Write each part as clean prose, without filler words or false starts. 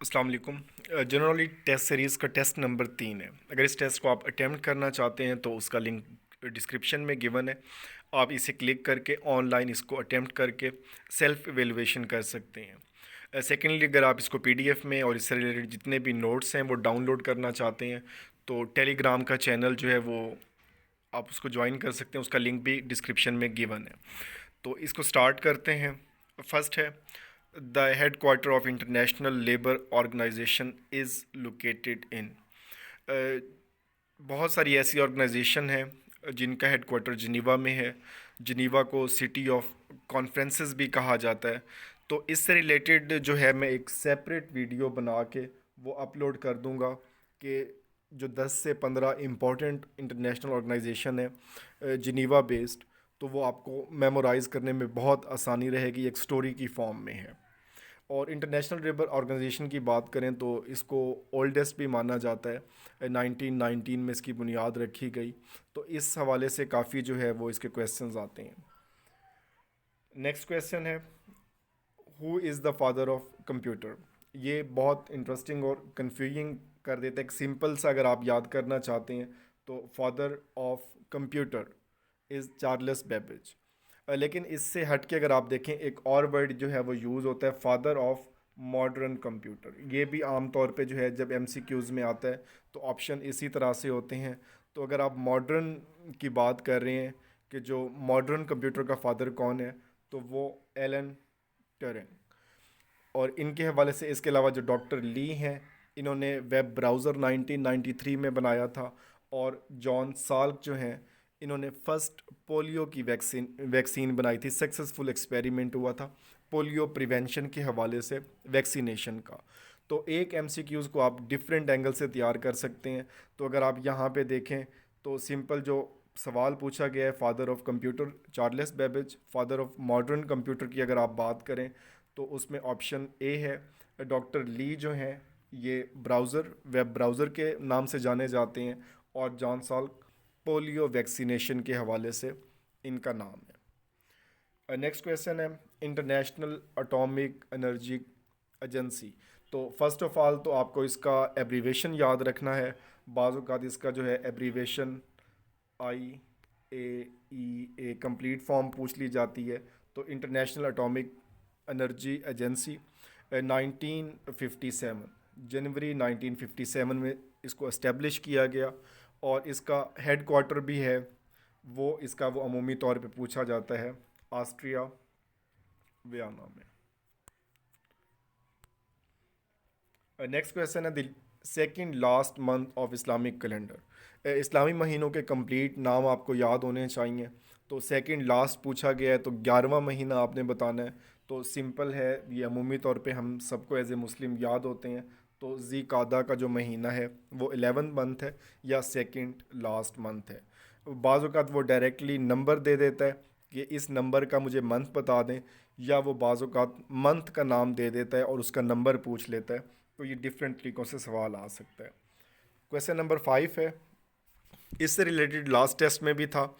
अस्सलाम वालेकुम। Generally test series का टेस्ट नंबर 3 है। अगर इस टेस्ट को आप अटैम्प्ट करना चाहते हैं तो उसका लिंक डिस्क्रिप्शन में गिवन है। आप इसे क्लिक करके ऑनलाइन इसको अटैम्प्ट करके सेल्फ एवेलुएशन कर सकते हैं। सेकेंडली, अगर आप इसको पीडीएफ में और इससे रिलेटेड जितने भी नोट्स हैं वो डाउनलोड करना चाहते हैं तो टेलीग्राम का चैनल जो है वो आप उसको ज्वाइन कर सकते हैं। उसका लिंक भी डिस्क्रिप्शन में गिवन है। तो इसको स्टार्ट करते हैं। फर्स्ट है, the head quarter of international labour organisation is located in. बहुत सारी ऐसी ऑर्गेनाइजेशन हैं जिनका हेड क्वार्टर जिनीवा में है। जिनीवा को सिटी ऑफ कॉन्फ्रेंसेस भी कहा जाता है। तो इससे रिलेटेड जो है मैं एक सेपरेट वीडियो बना के वो अपलोड कर दूंगा कि जो 10 से 15 इम्पॉर्टेंट इंटरनेशनल ऑर्गेनाइजेशन है जिनीवा बेस्ड, तो वो आपको मेमोराइज़ करने में बहुत आसानी रहेगी, एक स्टोरी की फॉर्म में है। और इंटरनेशनल लेबर ऑर्गेनाइजेशन की बात करें तो इसको ओल्डेस्ट भी माना जाता है। 1919 में इसकी बुनियाद रखी गई। तो इस हवाले से काफ़ी जो है वो इसके क्वेश्चंस आते हैं। नेक्स्ट क्वेश्चन है, who is the father of computer. ये बहुत इंटरेस्टिंग और कंफ्यूजिंग कर देता है। एक सिंपल सा अगर आप याद करना चाहते हैं तो father of computer is Charles Babbage. लेकिन इससे हट के अगर आप देखें एक और वर्ड जो है वो यूज़ होता है, फादर ऑफ मॉडर्न कंप्यूटर। ये भी आम तौर पे जो है जब एमसीक्यूज़ में आता है तो ऑप्शन इसी तरह से होते हैं। तो अगर आप मॉडर्न की बात कर रहे हैं कि जो मॉडर्न कंप्यूटर का फादर कौन है, तो वो एलन ट्यूरिंग। और इनके हवाले से इसके अलावा जो डॉक्टर ली हैं, इन्होंने वेब ब्राउज़र 1993 में बनाया था। और जॉन साल्क जो हैं, इन्होंने फर्स्ट पोलियो की वैक्सीन बनाई थी। सक्सेसफुल एक्सपेरिमेंट हुआ था पोलियो प्रिवेंशन के हवाले से, वैक्सीनेशन का। तो एक एमसीक्यूज़ को आप डिफरेंट एंगल से तैयार कर सकते हैं। तो अगर आप यहाँ पे देखें तो सिंपल जो सवाल पूछा गया है, father of computer Charles Babbage, father of modern computer की अगर आप बात करें तो उसमें ऑप्शन ए है। डॉक्टर ली जो हैं ये ब्राउज़र, वेब ब्राउज़र के नाम से जाने जाते हैं। और जॉन साल्क पोलियो वैक्सीनेशन के हवाले से इनका नाम है। नेक्स्ट क्वेश्चन है, इंटरनेशनल एटॉमिक एनर्जी एजेंसी। तो फर्स्ट ऑफ ऑल तो आपको इसका एब्रीवेशन याद रखना है। बाज़ औक़ात इसका जो है एब्रीवेशन IAEA कंप्लीट फॉर्म पूछ ली जाती है। तो इंटरनेशनल एटॉमिक एनर्जी एजेंसी 1957 जनवरी 1957 में इसको इस्टेब्लिश किया गया। और इसका हेड क्वार्टर भी है वो अमूमी तौर पे पूछा जाता है ऑस्ट्रिया वियना में। नेक्स्ट क्वेश्चन है, the second last month of Islamic calendar. इस्लामी महीनों के कंप्लीट नाम आपको याद होने चाहिए। तो सेकंड लास्ट पूछा गया है तो 11वां महीना आपने बताना है। तो सिंपल है, ये अमूमी तौर पे हम सबको एज ए मुस्लिम याद होते हैं। तो ज़ी कादा का जो महीना है वो 11 मंथ है या सेकंड लास्ट मंथ है। बाज़ औक़ात वो डायरेक्टली नंबर दे देता है कि इस नंबर का मुझे मंथ बता दें, या वो बाज़ औक़ात मंथ का नाम दे देता है और उसका नंबर पूछ लेता है। तो ये डिफरेंट तरीक़ों से सवाल आ सकता है। क्वेश्चन नंबर 5 है, इससे रिलेटेड लास्ट टेस्ट में भी था।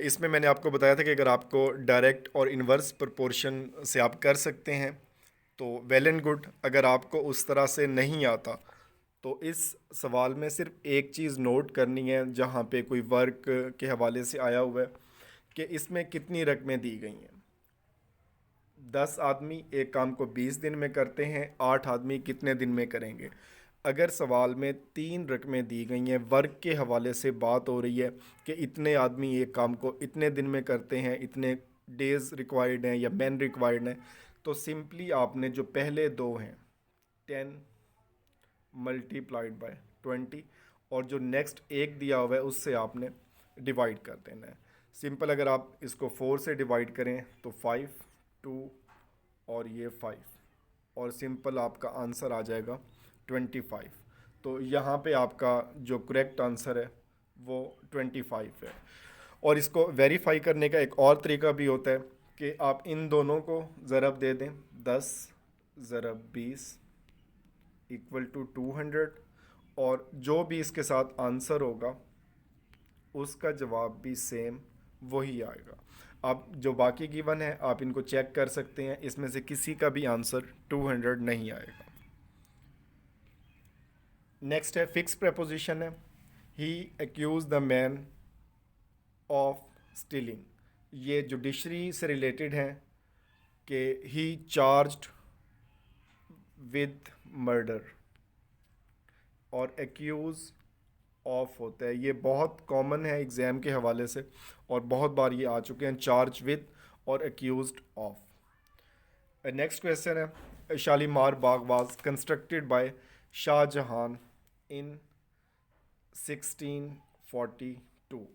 इसमें मैंने आपको बताया था कि अगर आपको डायरेक्ट और इन्वर्स प्रोपोर्शन से आप कर सकते हैं तो वेल एंड गुड। अगर आपको उस तरह से नहीं आता तो इस सवाल में सिर्फ एक चीज़ नोट करनी है, जहाँ पे कोई वर्क के हवाले से आया हुआ है कि इसमें कितनी रकमें दी गई हैं। 10 आदमी एक काम को 20 दिन में करते हैं, 8 आदमी कितने दिन में करेंगे। अगर सवाल में 3 रकमें दी गई हैं, वर्क के हवाले से बात हो रही है कि इतने आदमी एक काम को इतने दिन में करते हैं, इतने डेज़ रिक्वायर्ड हैं या मैन रिक्वायर्ड हैं, तो सिंपली आपने जो पहले दो हैं 10 मल्टीप्लाइड बाय 20 और जो नेक्स्ट एक दिया हुआ है उससे आपने डिवाइड कर देना है। सिंपल अगर आप इसको 4 से डिवाइड करें तो 5, 2 और ये 5 और सिंपल आपका आंसर आ जाएगा 25। तो यहाँ पे आपका जो करेक्ट आंसर है वो 25 है। और इसको वेरीफाई करने का एक और तरीका भी होता है कि आप इन दोनों को ज़रब दे दें, 10 ज़रब 20 इक्वल टू 200, और जो भी इसके साथ आंसर होगा उसका जवाब भी सेम वही आएगा। आप जो बाकी गिवन है आप इनको चेक कर सकते हैं, इसमें से किसी का भी आंसर 200 नहीं आएगा। नेक्स्ट है फिक्स प्रपोजिशन है, he accuse the man of stealing. ये जुडिशरी से रिलेटेड है कि ही चार्ज्ड विद मर्डर, और एक्यूज़ ऑफ होता है। ये बहुत कॉमन है एग्ज़ाम के हवाले से और बहुत बार ये आ चुके हैं, चार्ज विद और एक्यूज्ड ऑफ। नेक्स्ट क्वेश्चन है, शालीमार बाग वाज कंस्ट्रक्टेड बाय शाहजहां इन 1642।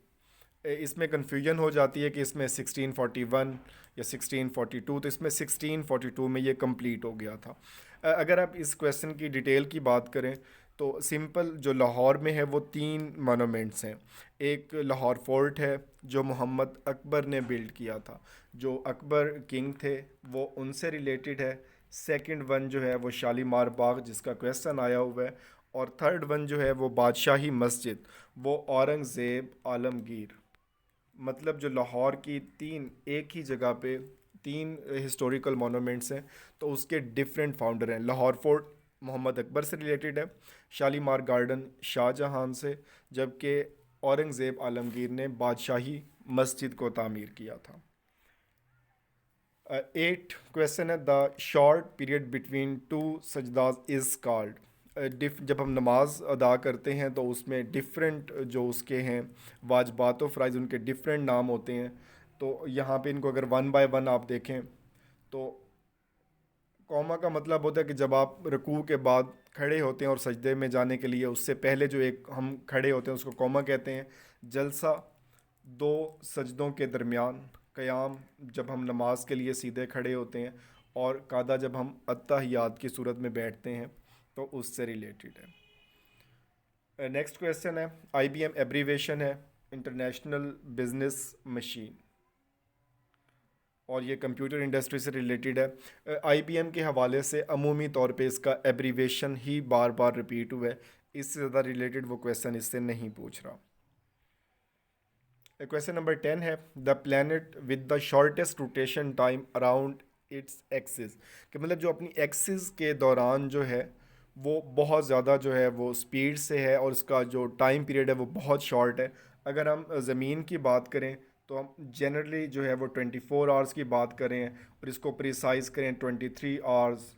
इसमें कन्फ्यूजन हो जाती है कि इसमें 1641 या 1642, तो इसमें 1642 में ये कंप्लीट हो गया था। अगर आप इस क्वेश्चन की डिटेल की बात करें तो सिंपल जो लाहौर में है वो तीन मोनूमेंट्स हैं। एक लाहौर फोर्ट है जो मोहम्मद अकबर ने बिल्ड किया था, जो अकबर किंग थे वो उनसे रिलेटेड है। सेकंड वन जो है वो शालीमार बाग जिसका क्वेश्चन आया हुआ है, और थर्ड वन जो है वो बादशाही मस्जिद, वो औरंगज़ेब आलमगीर। मतलब जो लाहौर की तीन एक ही जगह पे तीन हिस्टोरिकल मोनूमेंट्स हैं, तो उसके डिफरेंट फाउंडर हैं। लाहौर फोर्ट मोहम्मद अकबर से रिलेटेड है, शालीमार गार्डन शाहजहां से, जबकि औरंगज़ेब आलमगीर ने बादशाही मस्जिद को तामीर किया था। 8 क्वेश्चन है, the short period between two sajdas is called. जब हम नमाज अदा करते हैं तो उसमें डिफरेंट जो उसके हैं वाजबात व फ़राइज़, उनके डिफरेंट नाम होते हैं। तो यहाँ पे इनको अगर वन बाय वन आप देखें तो कौमा का मतलब होता है कि जब आप रुकू के बाद खड़े होते हैं और सजदे में जाने के लिए उससे पहले जो एक हम खड़े होते हैं उसको कौमा कहते हैं। जलसा दो सजदों के दरमियान, क़याम जब हम नमाज के लिए सीधे खड़े होते हैं, और कादा जब हम अत्तहियात की सूरत में बैठते हैं, तो उससे रिलेटेड है। नेक्स्ट क्वेश्चन है, IBM एब्रीवेशन है इंटरनेशनल बिजनेस मशीन, और ये कंप्यूटर इंडस्ट्री से रिलेटेड है। IBM के हवाले से अमूमी तौर पे इसका एब्रीवेशन ही बार बार रिपीट हुआ है, इससे ज़्यादा रिलेटेड वो क्वेश्चन इससे नहीं पूछ रहा। क्वेश्चन नंबर 10 है, the planet with the shortest rotation time around its axis. कि मतलब जो अपनी एक्सिस के दौरान जो है वो बहुत ज़्यादा जो है वो स्पीड से है, और उसका जो टाइम पीरियड है वो बहुत शॉर्ट है। अगर हम ज़मीन की बात करें तो हम जनरली जो है वो 24 आवर्स की बात करें, और इसको प्रिसाइज करें 23 आवर्स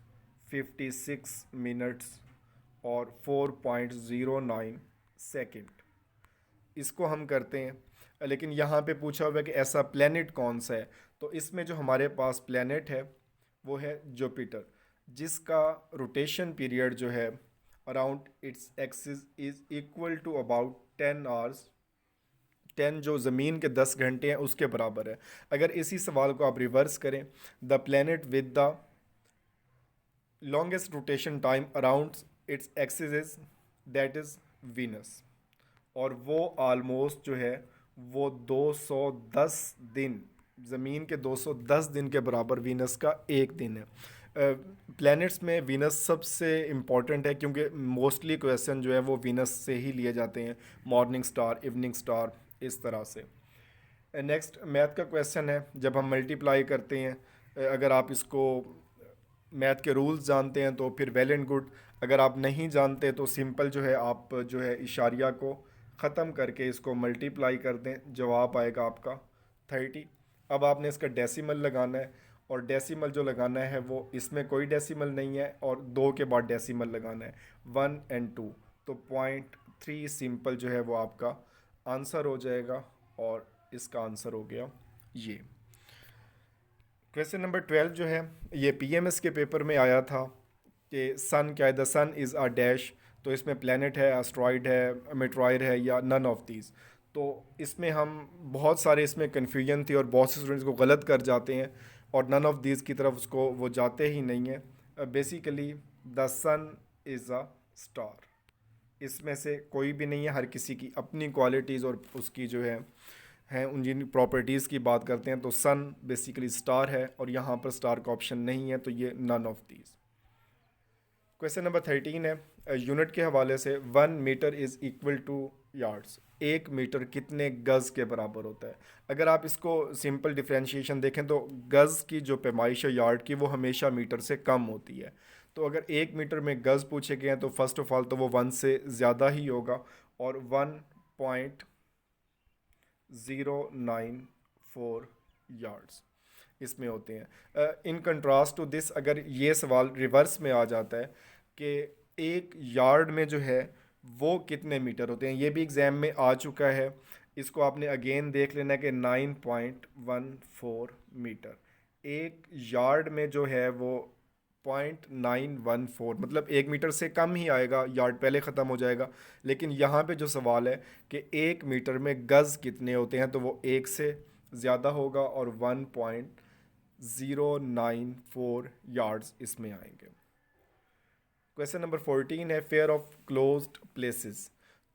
56 मिनट्स और 4.09 सेकंड, इसको हम करते हैं। लेकिन यहाँ पे पूछा हुआ है कि ऐसा प्लैनेट कौन सा है, तो इसमें जो हमारे पास प्लैनेट है वो है जुपिटर, जिसका रोटेशन पीरियड जो है around its axis is equal to about 10 hours. 10 जो ज़मीन के 10 घंटे हैं उसके बराबर है। अगर इसी सवाल को आप रिवर्स करें, the planet with the longest rotation time around its axis is that is Venus, और वो आलमोस्ट जो है वो 210 दिन, ज़मीन के 210 दिन के बराबर वीनस का एक दिन है। प्लैनेट्स में वीनस सबसे इम्पॉर्टेंट है क्योंकि मोस्टली क्वेश्चन जो है वो वीनस से ही लिए जाते हैं, मॉर्निंग स्टार, इवनिंग स्टार, इस तरह से। नेक्स्ट मैथ का क्वेश्चन है, जब हम मल्टीप्लाई करते हैं, अगर आप इसको मैथ के रूल्स जानते हैं तो फिर वेल एंड गुड, अगर आप नहीं जानते तो सिंपल जो है आप जो है इशारिया को ख़त्म करके इसको मल्टीप्लाई कर दें, जवाब आएगा आपका 30। अब आपने इसका डेसिमल लगाना है, और डेसिमल जो लगाना है वो इसमें कोई डेसिमल नहीं है, और 2 के बाद डेसिमल लगाना है 1 और 2, तो 0.3 सिंपल जो है वो आपका आंसर हो जाएगा, और इसका आंसर हो गया ये। क्वेश्चन नंबर 12 जो है ये PMS के पेपर में आया था कि सन क्या है, the sun is a dash, तो इसमें प्लैनेट है, एस्ट्रॉइड है, मेट्रॉइड है, या नन ऑफ दीज। तो इसमें हम बहुत सारे इसमें कन्फ्यूजन थी और बहुत से स्टूडेंट्स को गलत कर जाते हैं, और नन ऑफ दीज की तरफ उसको वो जाते ही नहीं है। Basically the sun is a star, इसमें से कोई भी नहीं है, हर किसी की अपनी क्वालिटीज़ और उसकी जो है हैं उन जिन प्रॉपर्टीज़ की बात करते हैं, तो सन बेसिकली स्टार है, और यहाँ पर स्टार का ऑप्शन नहीं है, तो ये none of these. Question number 13 है, यूनिट के हवाले से 1 metre is equal to yards. 1 metre कितने गज़ के बराबर होता है। अगर आप इसको सिंपल डिफ्रेंशिएशन देखें तो गज़ की जो पैमाइश है यार्ड की वो हमेशा मीटर से कम होती है, तो अगर 1 मीटर में गज़ पूछे गए हैं तो फर्स्ट ऑफ ऑल तो वो 1 से ज़्यादा ही होगा, और 1.094 यार्ड्स इसमें होते हैं। इन कंट्रास्ट टू दिस, अगर ये सवाल रिवर्स में आ जाता है कि एक यार्ड में जो है वो कितने मीटर होते हैं, ये भी एग्ज़ाम में आ चुका है। इसको आपने अगेन देख लेना कि 9.14 मीटर एक यार्ड में जो है वो 0.914, मतलब 1 मीटर से कम ही आएगा, यार्ड पहले ख़त्म हो जाएगा। लेकिन यहाँ पे जो सवाल है कि 1 मीटर में गज़ कितने होते हैं, तो वो 1 से ज़्यादा होगा और 1.094 यार्ड्स इसमें आएंगे। क्वेश्चन नंबर 14 है फेयर ऑफ क्लोज्ड प्लेसेस।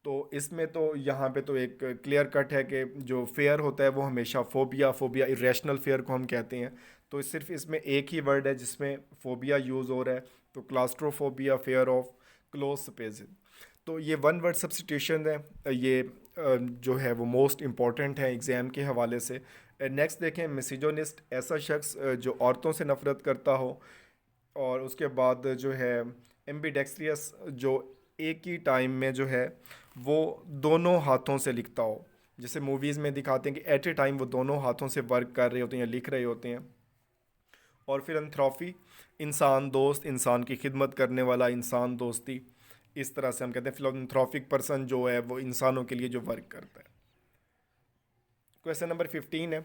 तो इसमें तो यहाँ पे तो एक क्लियर कट है कि जो फेयर होता है वो हमेशा फोबिया इरेशनल फेयर को हम कहते हैं। तो सिर्फ इसमें एक ही वर्ड है जिसमें फोबिया यूज़ हो रहा है, तो claustrophobia, fair of close spaces. तो ये वन वर्ड सब्सटीट्यूशन है, ये जो है वो मोस्ट इम्पॉर्टेंट है एग्ज़ाम के हवाले से। नेक्स्ट देखें, मिसोजिनिस्ट, ऐसा शख्स जो औरतों से नफ़रत करता हो। और उसके बाद जो है एम्बीडेक्स्ट्रियस, जो एक ही टाइम में जो है वो दोनों हाथों से लिखता हो, जैसे मूवीज़ में दिखाते हैं कि एट ए टाइम वो दोनों हाथों से वर्क कर रहे होते हैं या लिख रहे होते हैं। और फिर एंथ्रोफी, इंसान दोस्त, इंसान की खिदमत करने वाला, इंसान दोस्ती, इस तरह से हम कहते हैं फिलोन्थ्रोपिक पर्सन जो है वो इंसानों के लिए जो वर्क करता है। क्वेश्चन नंबर 15 है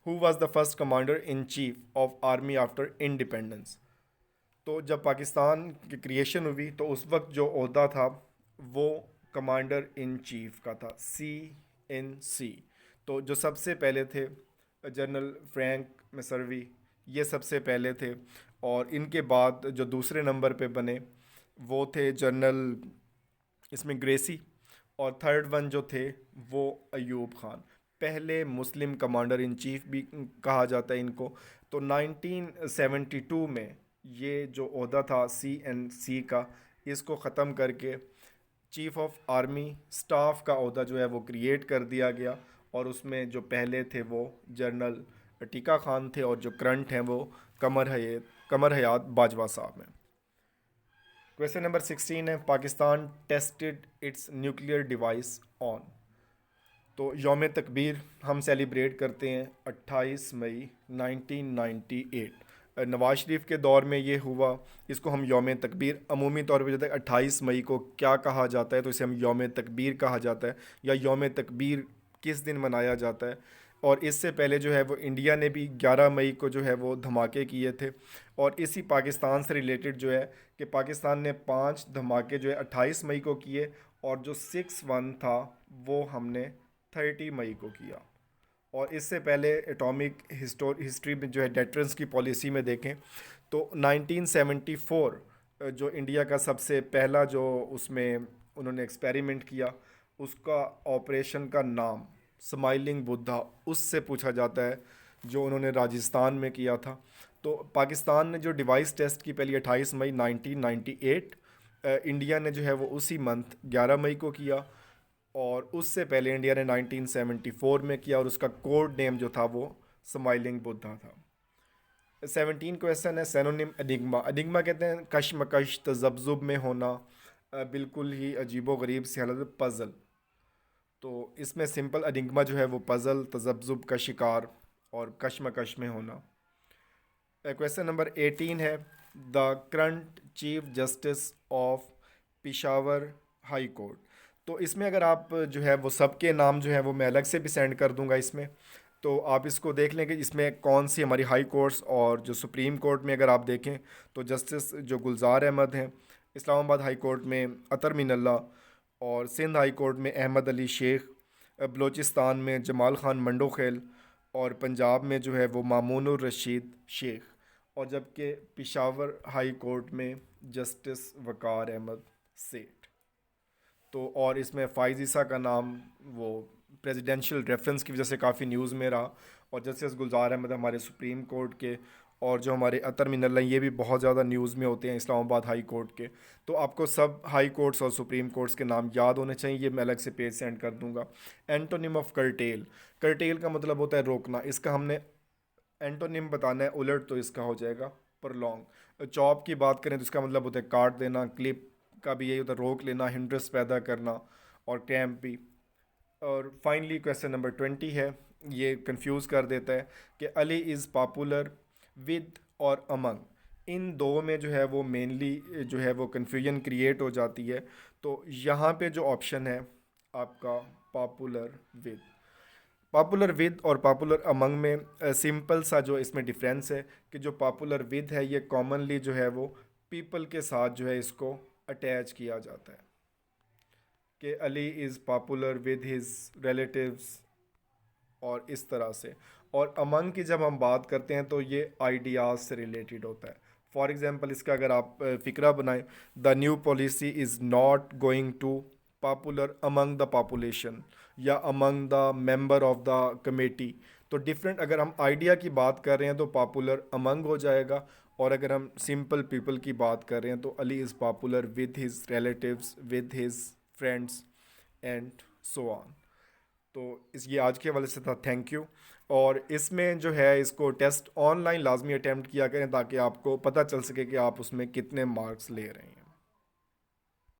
who was the first commander in chief of army after independence. तो जब पाकिस्तान की क्रिएशन हुई तो उस वक्त जो ओहदा था वो कमांडर इन चीफ का था, CNC। तो जो सबसे पहले थे जनरल फ्रैंक मैसर्वी, ये सबसे पहले थे। और इनके बाद जो दूसरे नंबर पे बने वो थे जनरल इसमें ग्रेसी, और थर्ड वन जो थे वो अयूब खान, पहले मुस्लिम कमांडर इन चीफ भी कहा जाता है इनको। तो 1972 में ये जो ओहदा था CNC का, इसको ख़त्म करके चीफ ऑफ आर्मी स्टाफ का ओहदा जो है वो क्रिएट कर दिया गया, और उसमें जो पहले थे वो जनरल टीका खान थे, और जो करंट हैं वो कमर हयात बाजवा साहब हैं। क्वेश्चन नंबर 16 है Pakistan tested it's nuclear device on. तो यौम तकबीर हम सेलिब्रेट करते हैं 28 मई 1998। नवाज शरीफ के दौर में ये हुआ, इसको हम यौम तकबीर अमूमी तौर पर, जब तक 28 मई को क्या कहा जाता है तो इसे हम यौम तकबीर कहा जाता है, या यौम तकबीर किस दिन मनाया जाता है। और इससे पहले जो है वो इंडिया ने भी 11 मई को जो है वो धमाके किए थे। और इसी पाकिस्तान से रिलेटेड जो है कि पाकिस्तान ने 5 धमाके जो है 28 मई को किए, और जो 6-1 था वो हमने 30 मई को किया। और इससे पहले एटॉमिक हिस्ट्री में जो है डेटरेंस की पॉलिसी में देखें तो 1974 जो इंडिया का सबसे पहला जो उसमें उन्होंने एक्सपेरिमेंट किया, उसका ऑपरेशन का नाम स्माइलिंग बुद्धा, उससे पूछा जाता है, जो उन्होंने राजस्थान में किया था। तो पाकिस्तान ने जो डिवाइस टेस्ट की पहली 28 मई 1998, इंडिया ने जो है वो उसी मंथ 11 मई को किया। और उससे पहले इंडिया ने 1974 में किया, और उसका कोड नेम जो था वो स्माइलिंग बुद्धा था। 17 क्वेश्चन है सेनोनिम एनिग्मा। एनिग्मा कहते हैं कशमकश, तजब्जुब में होना, बिल्कुल ही अजीबो गरीब सी हालत, पज़ल। तो इसमें सिंपल एनिग्मा जो है वो पज़ल, तजब्जुब का शिकार और कशमकश में होना। क्वेश्चन नंबर 18 है the current chief justice of Peshawar high court. तो इसमें अगर आप जो है वो सबके नाम जो है वो मैं अलग से भी सेंड कर दूंगा इसमें, तो आप इसको देख लें कि इसमें कौन सी हमारी हाई कोर्ट्स, और जो सुप्रीम कोर्ट में अगर आप देखें तो जस्टिस जो गुलजार अहमद हैं, इस्लामाबाद हाई कोर्ट में अतर मिनल्ला, और सिंध हाई कोर्ट में अहमद अली शेख, बलूचिस्तान में जमाल ख़ान मंडोखेल, और पंजाब में जो है वो मामूनुर रशीद शेख, और जबकि पिशावर हाई कोर्ट में जस्टिस वकार अहमद सेठ। तो और इसमें फ़ाइज़ ईसा का नाम वो प्रेसिडेंशियल रेफरेंस की वजह से काफ़ी न्यूज़ में रहा, और जस्टिस गुलजार अहमद हमारे सुप्रीम कोर्ट के, और जो हमारे अतर मिनल्ला ये भी बहुत ज़्यादा न्यूज़ में होते हैं इस्लामाबाद हाई कोर्ट के। तो आपको सब हाई कोर्ट्स और सुप्रीम कोर्ट्स के नाम याद होने चाहिए, ये मैं अलग से पेज सेंड कर दूंगा। एंटोनिम ऑफ कर्टेल, कर्टेल का मतलब होता है रोकना, इसका हमने एंटोनिम बताना है उलट, तो इसका हो जाएगा प्रलोंग। चॉप की बात करें तो इसका मतलब होता है काट देना, क्लिप का भी यही होता है रोक लेना, हिंड्रेस पैदा करना, और क्रैम्प भी। और फाइनली क्वेश्चन नंबर 20 है, ये कंफ्यूज कर देता है कि अली इज़ पॉपुलर विद और अमंग, इन दो में जो है वो मेनली जो है वो कन्फ्यूजन क्रिएट हो जाती है। तो यहाँ पे जो ऑप्शन है आपका पॉपुलर विद, पॉपुलर विद और पॉपुलर अमंग में सिंपल सा जो इसमें डिफरेंस है कि जो पॉपुलर विद है ये कॉमनली जो है वो पीपल के साथ जो है इसको अटैच किया जाता है कि Ali is popular with his relatives और इस तरह से। और अमंग की जब हम बात करते हैं तो ये आइडियाज़ से रिलेटेड होता है। फॉर एग्ज़ाम्पल इसका अगर आप फ़िक्रा बनाएं, the new policy is not going to popular among the population या among the member of the committee. तो डिफरेंट, अगर हम आइडिया की बात कर रहे हैं तो पॉपुलर अमंग हो जाएगा, और अगर हम सिंपल पीपल की बात कर रहे हैं तो Ali is popular with his relatives, with his friends and so on. तो इस ये आज के हवाले से था, थैंक यू। और इसमें जो है इसको टेस्ट ऑनलाइन लाजमी अटैम्प्ट किया करें ताकि आपको पता चल सके कि आप उसमें कितने मार्क्स ले रहे हैं।